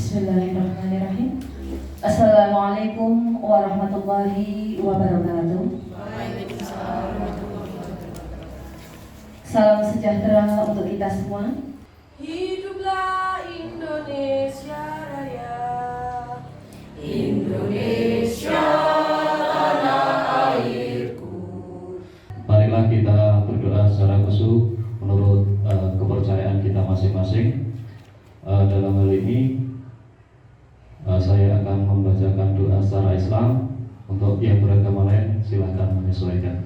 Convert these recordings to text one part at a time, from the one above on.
Bismillahirrahmanirrahim. Assalamualaikum warahmatullahi wabarakatuh. Salam sejahtera untuk kita semua. Hiduplah Indonesia Raya. Indonesia tanah airku. Marilah kita berdoa secara khusyuk menurut kepercayaan kita masing-masing. Dalam hal ini saya akan membacakan doa secara Islam. Untuk yang beragama lain silahkan menyesuaikan.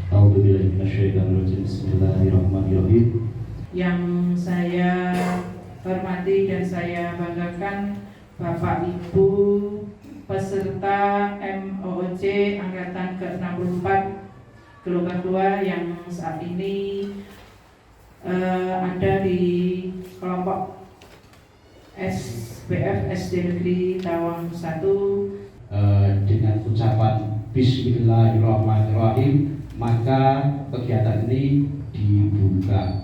A'udzubillahi minasyaitonirrajim. Bismillahirrahmanirrahim. Yang saya hormati dan saya banggakan Bapak Ibu peserta MOOC Angkatan ke-64 Gelombang 2 yang saat ini ada di kelompok SBF SD Negeri Tawang 1. Dengan ucapan Bismillahirrahmanirrahim, maka kegiatan ini dibuka.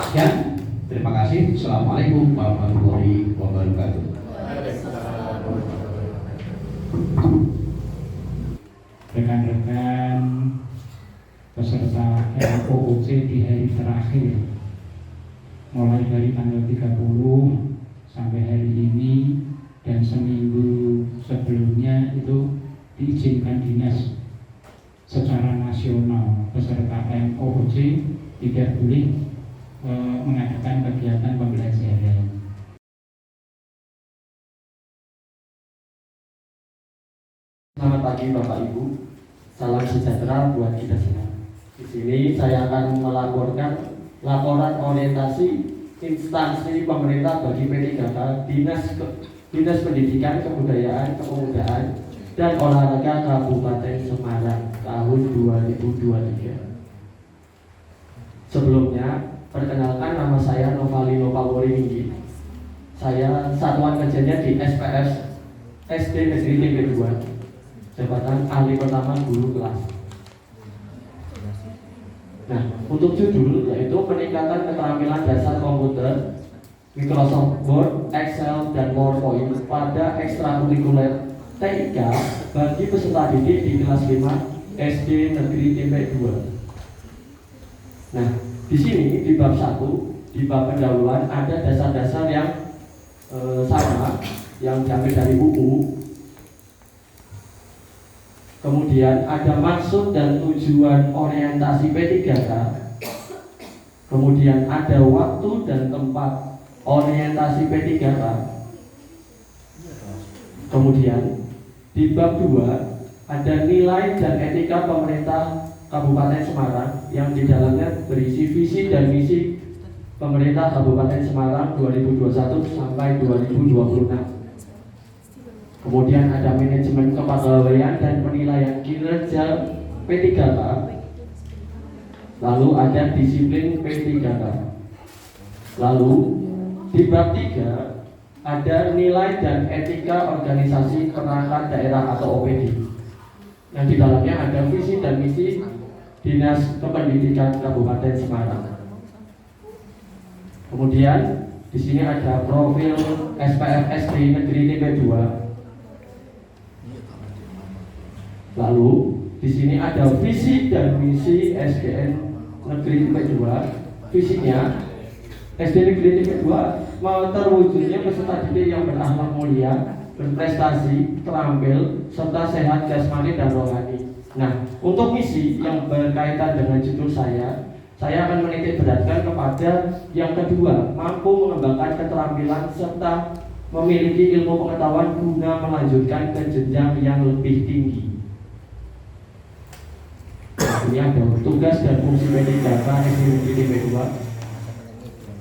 Sekian, terima kasih. Assalamualaikum warahmatullahi wabarakatuh. Rekan-rekan peserta MOOC di hari terakhir, mulai dari tanggal 30 sampai hari ini dan seminggu sebelumnya itu diizinkan dinas secara nasional peserta MOOC tidak boleh mengadakan kegiatan pembelajaran. Selamat pagi Bapak Ibu, salam sejahtera buat kita semua. Di sini saya akan melaporkan laporan orientasi instansi pemerintah bagi P3K Dinas Pendidikan, Kebudayaan, Kepemudaan, dan Olahraga Kabupaten Semarang tahun 2023. Sebelumnya, perkenalkan nama saya Novalino Pawori. Saya satuan kerjanya di SPS SD Negeri TP 2. Jabatan ahli pertama guru kelas. Nah, untuk judul yaitu peningkatan keterampilan dasar komputer, Microsoft Word, Excel, dan PowerPoint pada ekstrakurikuler TIK bagi peserta didik di kelas 5 SD Negeri TP 2. Nah, di sini di bab 1, di bab pendahuluan ada dasar-dasar yang sama yang diambil dari buku. Kemudian ada maksud dan tujuan orientasi P3K. Kemudian ada waktu dan tempat orientasi P3K. Kemudian di bab 2 ada nilai dan etika pemerintah Kabupaten Semarang yang di dalamnya berisi visi dan misi pemerintah Kabupaten Semarang 2021 sampai 2026. Kemudian ada manajemen kepegawaian dan penilaian kinerja P3K. Lalu ada disiplin P3K. Lalu di bab 3 ada nilai dan etika organisasi perangkat daerah atau OPD. Yang di dalamnya ada visi dan misi Dinas Kependidikan Kabupaten Semarang. Kemudian di sini ada profil SPF SD Negeri TP 2. Lalu di sini ada visi dan misi SDN Negeri TP 2. Visinya SD Negeri TP 2 mau terwujudnya peserta didik yang berakhlak mulia, berprestasi, terampil, serta sehat jasmani dan rohani. Nah, untuk misi yang berkaitan dengan judul saya akan menitik beratkan kepada yang kedua, mampu mengembangkan keterampilan serta memiliki ilmu pengetahuan guna melanjutkan ke jenjang yang lebih tinggi. Ini ada tugas dan fungsi P3K SD Negeri TP 2.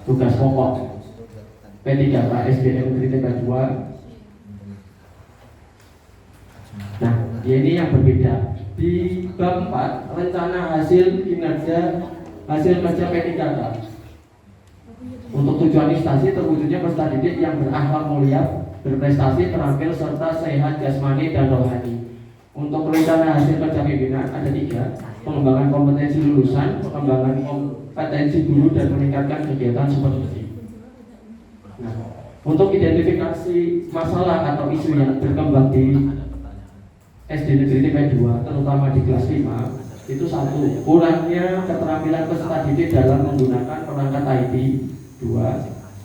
Tugas pokok P3K SDN Negeri TP 2. Nah, ini yang berbeda. Di bab 4, rencana hasil kerja P3K. Untuk tujuan instansi terwujudnya peserta didik yang berakhlak mulia, berprestasi, terampil, serta sehat jasmani dan rohani. Untuk rencana hasil kerja pimpinan ada 3. Pengembangan kompetensi lulusan, pengembangan kompetensi guru, dan meningkatkan kegiatan supervisi. Nah, untuk identifikasi masalah atau isu yang berkembang di SD Negeri TP 2, terutama di kelas 5, itu satu, kurangnya keterampilan peserta didik dalam menggunakan perangkat IT. Dua,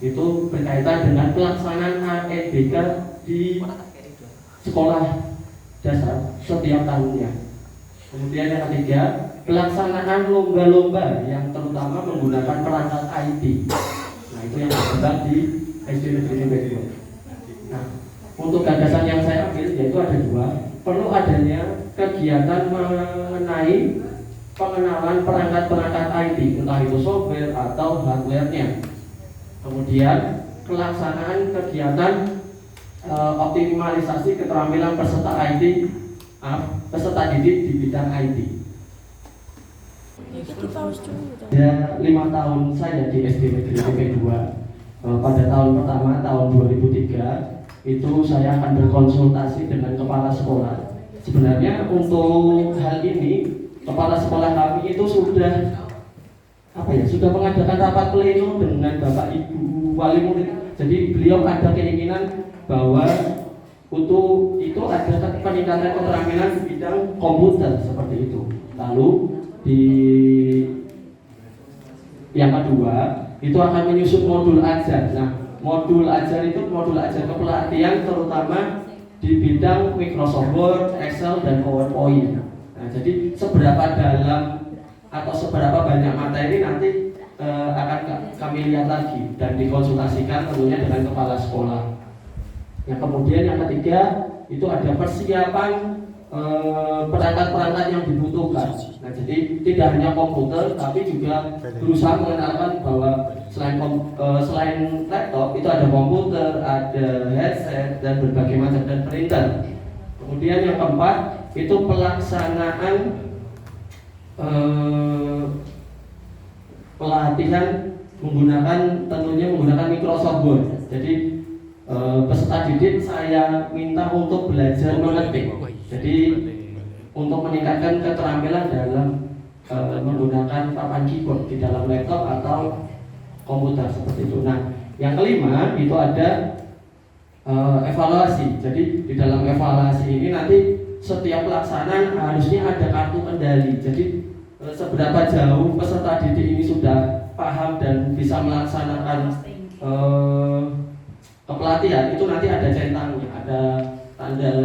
itu berkaitan dengan pelaksanaan AEBK di sekolah dasar setiap tahunnya. Kemudian yang ketiga, pelaksanaan lomba-lomba yang terutama menggunakan perangkat IT. Nah, itu yang berkembang di SD Negeri TP 2. Nah, untuk gagasan yang saya ambil yaitu ada dua. Perlu adanya kegiatan mengenai pengenalan perangkat-perangkat IT, entah itu software atau hardware-nya. Kemudian pelaksanaan kegiatan optimalisasi keterampilan peserta peserta didik di bidang IT. Ya, 5 tahun saya di SD Negeri TP 2. Pada tahun pertama, tahun 2003, itu saya akan berkonsultasi dengan kepala sekolah. Sebenarnya untuk hal ini kepala sekolah kami itu sudah mengadakan rapat pleno dengan Bapak Ibu wali murid. Jadi beliau ada keinginan bahwa untuk itu ada peningkatan keterampilan di bidang komputer seperti itu. Lalu di yang kedua itu akan menyusun modul ajar. Nah, modul ajar kepelatihan terutama di bidang Microsoft Word, Excel, dan PowerPoint. Nah, jadi seberapa dalam atau seberapa banyak materi nanti akan kami lihat lagi dan dikonsultasikan tentunya dengan kepala sekolah. Yang kemudian yang ketiga itu ada persiapan perangkat-perangkat yang dibutuhkan. Nah, jadi tidak hanya komputer, tapi juga berusaha mengenalkan bahwa selain laptop itu ada komputer, ada headset, dan berbagai macam, dan printer. Kemudian yang keempat itu pelaksanaan pelatihan tentunya menggunakan Microsoft Word. Jadi peserta didik saya minta untuk belajar mengetik. Jadi untuk meningkatkan keterampilan dalam menggunakan papan keyboard di dalam laptop atau komputer seperti itu. Nah, yang kelima itu ada evaluasi. Jadi di dalam evaluasi ini nanti setiap pelaksanaan harusnya ada kartu kendali. Jadi seberapa jauh peserta didik ini sudah paham dan bisa melaksanakan kepelatihan itu nanti ada centangnya, ada tanda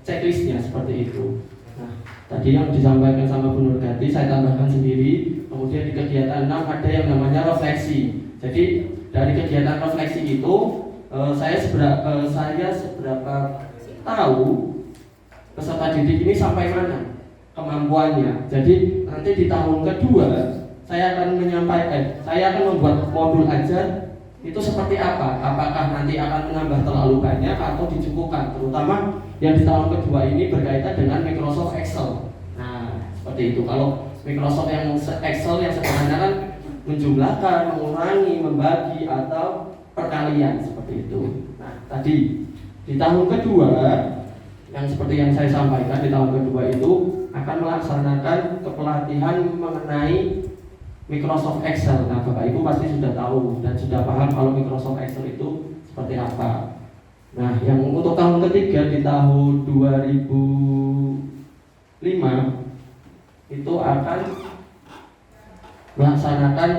checklistnya seperti itu. Nah, tadi yang disampaikan sama Bu Nurgati saya tambahkan sendiri. Kemudian di kegiatan 6 ada yang namanya refleksi. Jadi dari kegiatan refleksi itu saya seberapa tahu peserta didik ini sampai mana kemampuannya. Jadi nanti di tahun kedua saya akan membuat modul ajar itu seperti apa? Apakah nanti akan menambah terlalu banyak atau dicukupkan? Terutama yang di tahun kedua ini berkaitan dengan Microsoft Excel. Nah, seperti itu. Kalau Microsoft yang Excel yang sederhana kan menjumlahkan, mengurangi, membagi atau perkalian seperti itu. Nah, tadi di tahun kedua yang seperti yang saya sampaikan, di tahun kedua itu akan melaksanakan kepelatihan mengenai Microsoft Excel. Nah, Bapak Ibu pasti sudah tahu dan sudah paham kalau Microsoft Excel itu seperti apa. Nah, yang untuk tahun ketiga di tahun 2005 itu akan melaksanakan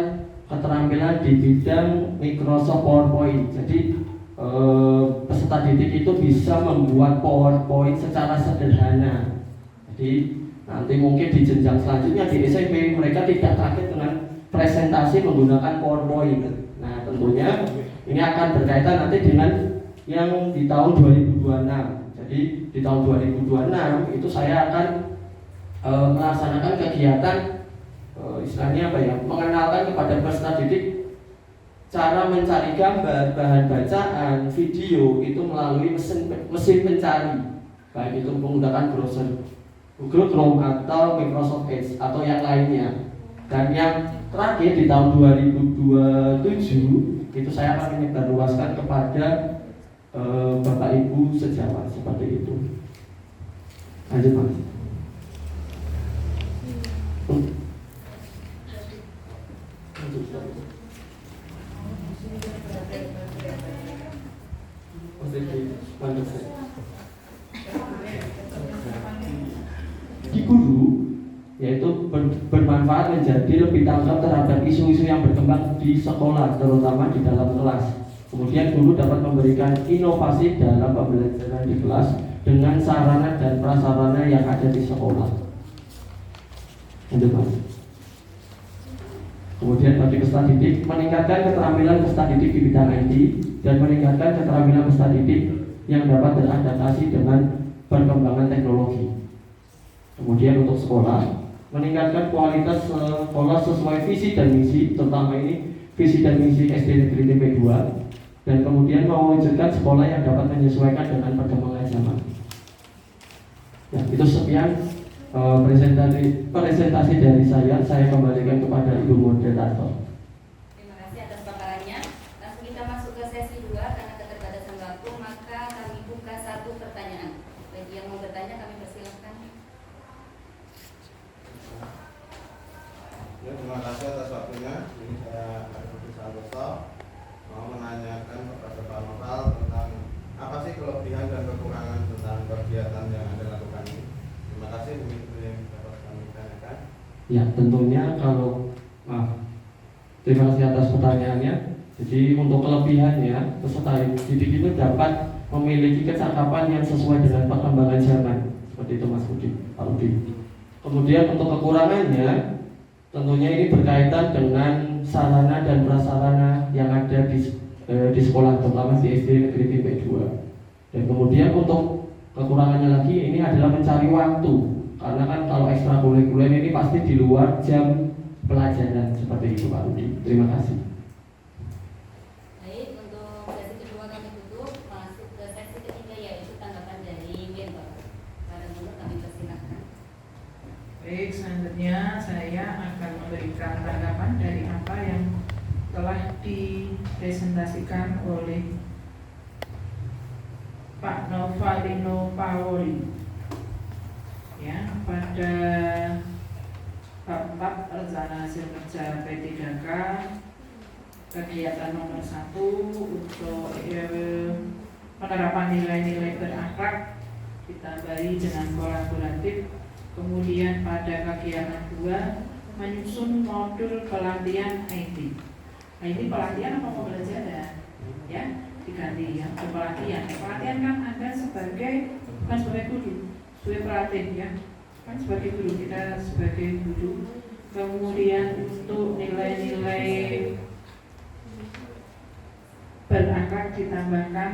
keterampilan di bidang Microsoft PowerPoint. Jadi peserta didik itu bisa membuat PowerPoint secara sederhana. Jadi nanti mungkin di jenjang selanjutnya di SMP mereka tidak kaget dengan presentasi menggunakan PowerPoint. Nah, tentunya ini akan berkaitan nanti dengan yang di tahun 2026. Jadi di tahun 2026 itu saya akan melaksanakan kegiatan istilahnya mengenalkan kepada peserta didik cara mencari gambar, bahan bacaan, video itu melalui mesin pencari, baik itu menggunakan browser Google Chrome atau Microsoft Edge atau yang lainnya. Dan yang terakhir di tahun 2027 itu saya akan menyebarluaskan kepada Bapak Ibu sejawat seperti itu. Lanjut Mas. bermanfaat menjadi lebih tanggap terhadap isu-isu yang berkembang di sekolah, terutama di dalam kelas. Kemudian guru dapat memberikan inovasi dalam pembelajaran di kelas dengan sarana dan prasarana yang ada di sekolah. Lanjut Mas. Kemudian bagi peserta didik, meningkatkan keterampilan peserta didik di bidang IT dan meningkatkan keterampilan peserta didik yang dapat beradaptasi dengan perkembangan teknologi. Kemudian untuk sekolah, meningkatkan kualitas sekolah sesuai visi dan misi, terutama ini visi dan misi SD Negeri TP 2, dan kemudian mewujudkan sekolah yang dapat menyesuaikan dengan perkembangan zaman. Ya, itu sekian presentasi dari saya kembalikan kepada Ibu Moderator. Terima kasih atas paparannya. Langsung kita masuk ke sesi 2 karena keterbatasan waktu, maka kami buka 1 pertanyaan. Bagi yang mau bertanya kami persilahkan. Ya, terima kasih atas waktunya. Ini saya Arifin Santoso mau menanyakan kepada Pak Noval tentang apa sih kelebihan dan kekurangan tentang kegiatan yang Anda lakukan ini. Terima kasih, mungkin itu yang dapat kami tanyakan. Ya, tentunya terima kasih atas pertanyaannya. Jadi untuk kelebihannya, peserta didik itu dapat memiliki kecakapan yang sesuai dengan perkembangan zaman. Seperti itu Mas Budi, Pak Budi. Kemudian untuk kekurangannya, tentunya ini berkaitan dengan sarana dan prasarana yang ada di sekolah, terutama di SD Negeri TP 2. Dan kemudian untuk kekurangannya lagi ini adalah mencari waktu, karena kan kalau ekstrakurikuler ini pasti di luar jam pelajaran. Seperti itu Pak Rudi. Terima kasih. Baik, untuk sesi kedua kami tutup, masuk ke sesi ketiga yaitu tanggapan dari member. Para guru kami persilahkan. Baik, selanjutnya saya akan memberikan tanggapan dari apa yang telah dipresentasikan oleh Pak Novalino Pawori. Ya, pada bab 4 rencana hasil kerja P3K kegiatan nomor 1 untuk penerapan nilai-nilai berakhlak ditambahi dengan kolaboratif. Kemudian pada kegiatan 2 menyusun modul pelatihan IT. IT pelatihan apa pembelajaran? Ya, diganti ya, pelatihan. Pelatihan kan Anda sebagai bukan sebagai guru, sebagai pelatih ya. Kan sebagai guru, kita sebagai guru. Kemudian untuk nilai-nilai berakhlak ditambahkan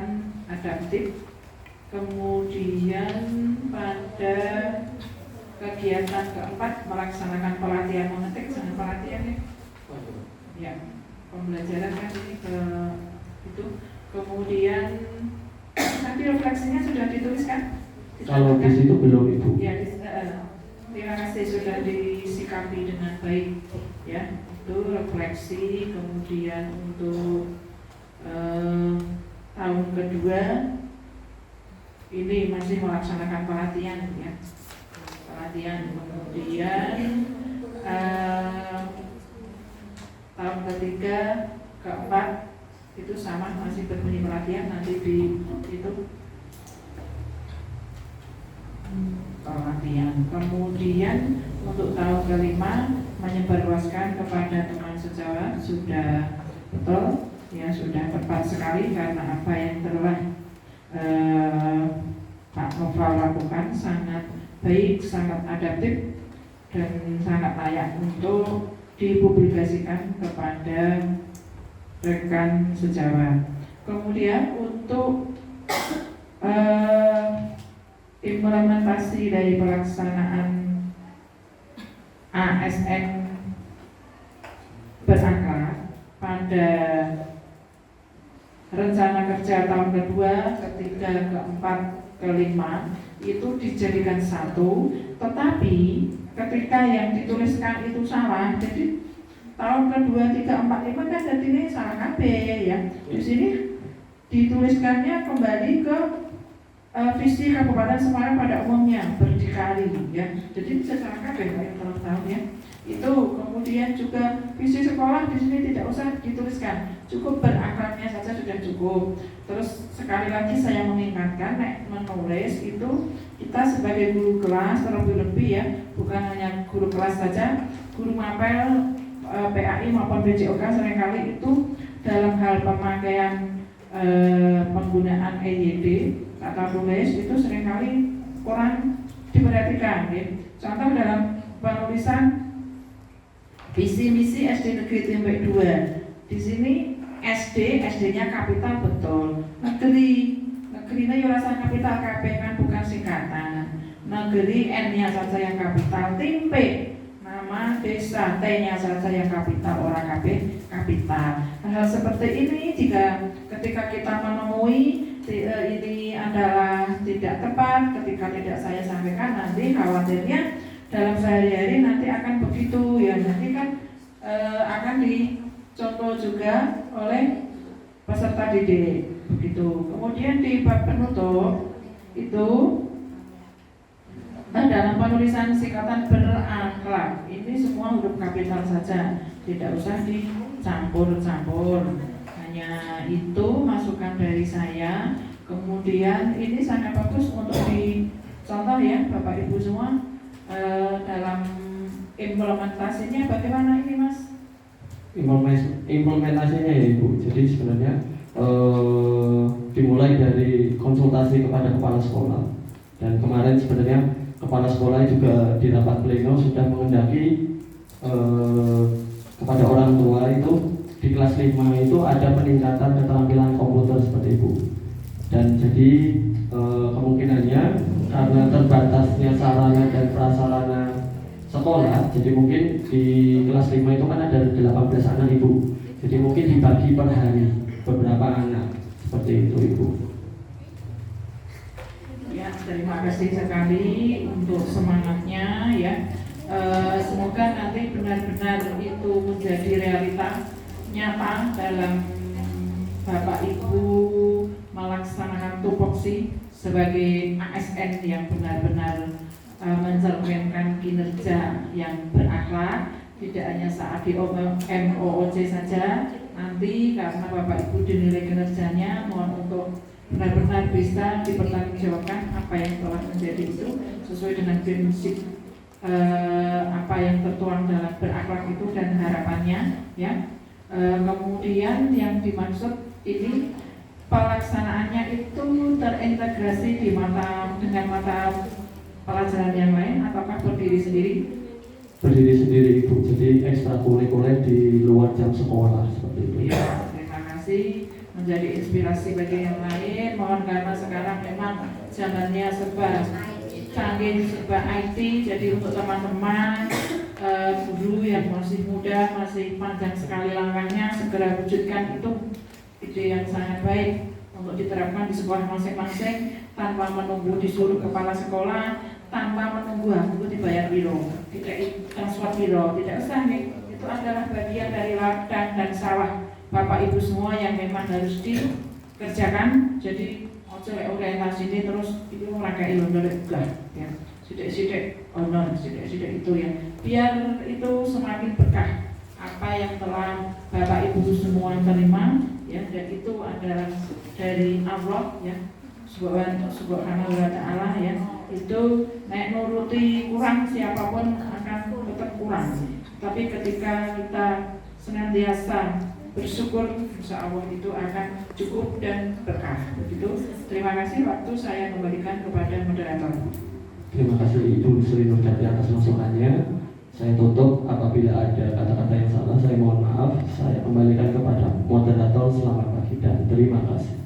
adaptif. Kemudian pada kegiatan keempat melaksanakan pelatihan mengetik, jangan pelatihan ya, pembelajaran kan ini ke itu. Kemudian nanti refleksinya sudah dituliskan. Kalau di situ belum Ibu. Ya, terima kasih sudah disikapi dengan baik ya. Itu refleksi. Kemudian untuk tahun kedua ini masih melaksanakan pelatihan ya. Pelatihan. Kemudian tahun ketiga, keempat itu sama masih berbunyi pelatihan, nanti di itu pelatihan. Kemudian untuk tahun kelima menyebarluaskan kepada teman sejawat sudah betul ya, sudah tepat sekali karena apa yang telah Pak Noval lakukan sangat baik, sangat adaptif dan sangat layak untuk dipublikasikan kepada rekan sejawat. Kemudian untuk implementasi dari pelaksanaan ASN berakhlak pada rencana kerja tahun kedua, ketiga, keempat, kelima itu dijadikan satu, tetapi ketika yang dituliskan itu salah, jadi tahun kedua, 3, 4, 5 kan jadi ini salah KB ya. Di sini dituliskannya kembali ke visi Kabupaten Semarang pada umumnya berdikari ya. Jadi bisa salah KB yang tahun ya. Itu kemudian juga visi sekolah di sini tidak usah dituliskan, cukup berakhlaknya saja sudah cukup. Terus sekali lagi saya mengingatkan, menulis itu kita sebagai guru kelas terlebih-lebih ya, bukan hanya guru kelas saja, guru mapel PAI maupun BJOK seringkali itu dalam hal pemakaian penggunaan EYD kata tulis itu seringkali kurang diperhatikan. Ya. Contoh dalam penulisan visi misi SD Negeri Timik 2, di sini SD-nya kapital betul, negerinya ya rasa kapital KB kan bukan singkatan, negeri N-nya saja yang kapital, Timik nama desa T-nya saja yang kapital, orang KB kapital. Hal seperti ini jika ketika kita menemui ini adalah tidak tepat, ketika tidak saya sampaikan, nanti khawatirnya dalam sehari-hari nanti akan begitu ya, nanti kan akan dicontoh juga oleh peserta didik begitu. Kemudian di bab penutup itu dalam penulisan singkatan berakhlak ini semua huruf kapital saja, tidak usah dicampur-campur. Hanya itu masukan dari saya. Kemudian ini sangat bagus untuk dicontoh ya Bapak Ibu semua. Dalam implementasinya bagaimana ini Mas? Implementasinya ya Ibu. Jadi sebenarnya dimulai dari konsultasi kepada kepala sekolah, dan kemarin sebenarnya kepala sekolah juga di rapat pleno sudah mengendaki kepada orang tua itu di kelas 5 itu ada peningkatan keterampilan komputer seperti itu. Dan jadi kemungkinannya karena terbatasnya sarana dan prasarana sekolah, jadi mungkin di kelas 5 itu kan ada 18 anak Ibu. Jadi mungkin dibagi per hari beberapa anak seperti itu Ibu. Ya, terima kasih sekali untuk semangatnya ya. Semoga nanti benar-benar itu menjadi realita nyata dalam Bapak Ibu melaksanakan tupoksi sebagai ASN yang benar-benar mencerminkan kinerja yang berakhlak, tidak hanya saat di MOOC saja, nanti karena Bapak Ibu dinilai kinerjanya mohon untuk benar-benar bisa dipertanggungjawabkan apa yang telah menjadi itu sesuai dengan prinsip apa yang tertuang dalam berakhlak itu dan harapannya ya. Kemudian yang dimaksud ini pelaksanaannya itu terintegrasi dengan mata pelajaran yang lain ataukah berdiri sendiri? Berdiri sendiri Ibu, jadi ekstrakurikuler di luar jam sekolah seperti itu. Ya, terima kasih, menjadi inspirasi bagi yang lain. Mohon karena sekarang memang zamannya serba canggih, serba IT, jadi untuk teman-teman guru yang masih muda, masih panjang sekali langkahnya, segera wujudkan itu ide yang sangat baik untuk diterapkan di sekolah masing-masing tanpa menunggu disuruh kepala sekolah, tanpa menunggu aku dibayar biro, tidak transfer biro, tidak usah nih. Itu adalah bagian dari ladang dan sawah Bapak Ibu semua yang memang harus dikerjakan. Jadi ojo orientasi ini terus itu meragai ilmu enggak ya. Sidik-sidik honor, sidik-sidik itu ya. Biar itu semakin berkah apa yang telah Bapak Ibu semua terima ya, dan itu adalah dari Allah ya. Subhanahu wa ta'ala ya. Itu nek nuruti kurang siapapun akan tetap kurang. Tapi ketika kita senantiasa bersyukur, insya Allah itu akan cukup dan berkah. Begitu. Terima kasih, waktu saya kembalikan kepada moderator. Terima kasih Ibu Sri Nurjati atas masukannya. Saya tutup, apabila ada kata-kata yang salah saya mohon maaf. Saya kembalikan kepada moderator. Selamat pagi dan terima kasih.